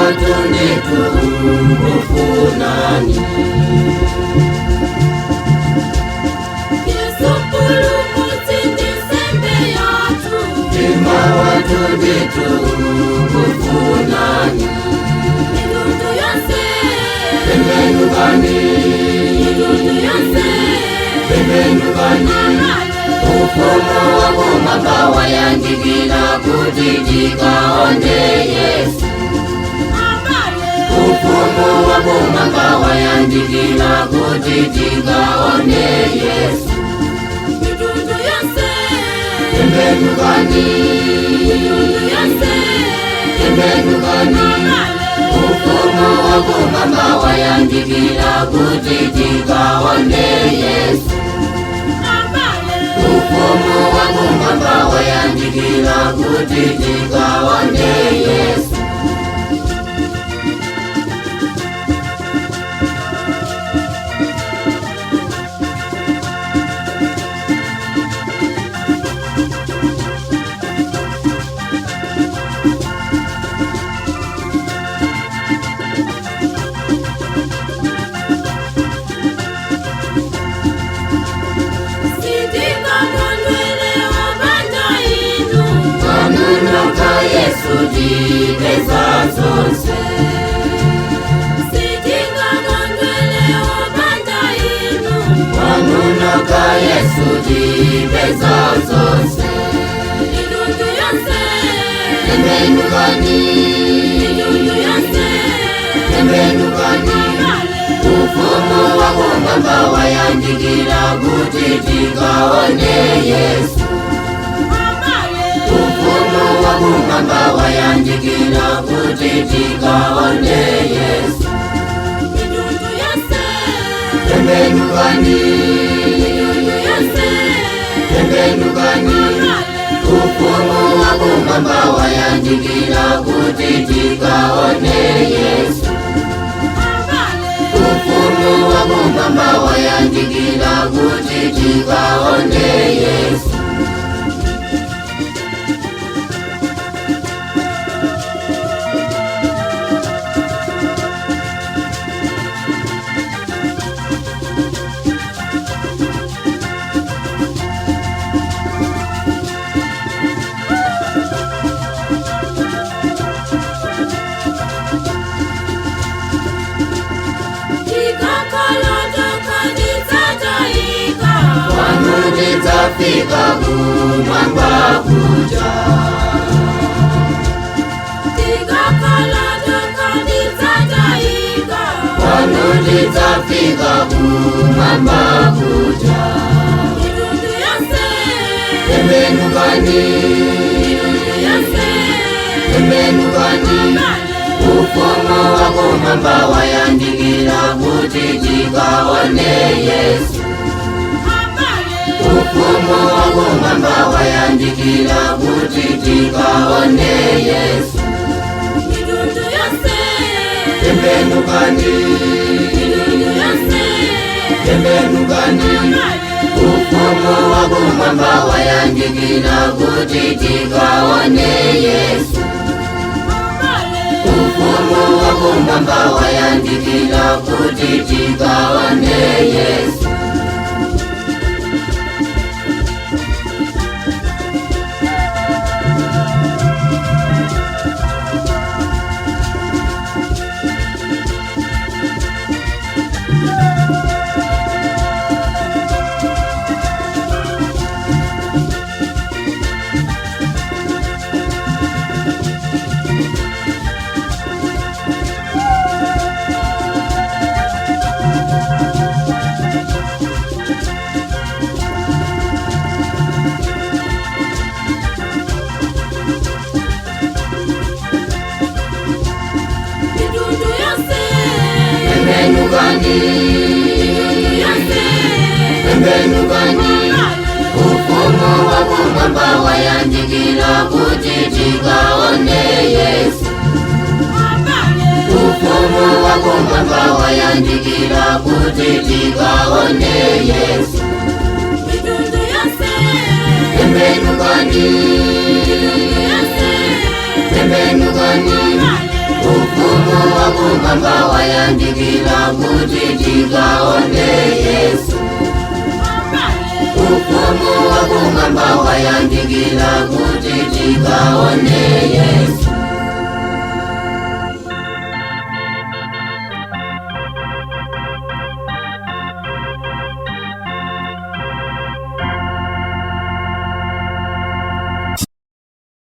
watunditu ufunani. Yesu pulumutsi ndisembe yathu. Ima watunditu ufunani. Mitundu yonse Pembenukani. mitundu yonse Pembenukani. Ufumu wako mabawa yandikila kuti tikaone Yesu. Ufumu wako mabawa yandikila kuti tikaone Yesu. mitundu yonse Pembenukani. mitundu yonse Pembenukani. Ufumu wako mabawa yandikila kuti tikaone Yesu. Ufumu wako mabawa yandikila kuti tikaone Yesu. Yesu jipeza zonse. Sidinga kondwele obanda inu. Wanunoka Yesu jipeza zonse. Mitundu yonse Pembenukani. mitundu yonse Pembenukani. Ufumu wako mabawa yandikila kuti tikaone Yesu. Ufumu wako mabawa yandikila kuti tikaone Yesu. mitundu yonse Pembenukani. mitundu yonse Pembenukani. Ufumu wako mabawa yandikila kuti tikaone Yesu. Ufumu wako mabawa yandikila kuti tikaone Yesu. Fika kumwamba kuja. Wanutitafika kumwamba kuja. mitundu yonse Pembenukani. Pembenukani. Ufumu wako mabawa yandikila kuti tikaone Yesu. Ufumu wako mabawa yandikila kuti tikaone Yesu. mitundu yonse Pembenukani. mitundu yonse Pembenukani. Ufumu wako mabawa yandikila kuti tikaone Yesu. Ufumu wako mabawa yandikila kuti tikaone Yesu. mitundu yonse Pembenukani. Pembenukani. Ufumu wako mabawa yandikila kuti tikaone Yesu. Ufumu wako mabawa yandikila kuti tikaone Yesu. mitundu yonse Pembenukani. Pembenukani. Ufumu wakumwamba wayandikila kuti tikaone Yesu. Ufumu wakumwamba wayandikila kuti tikaone Yesu.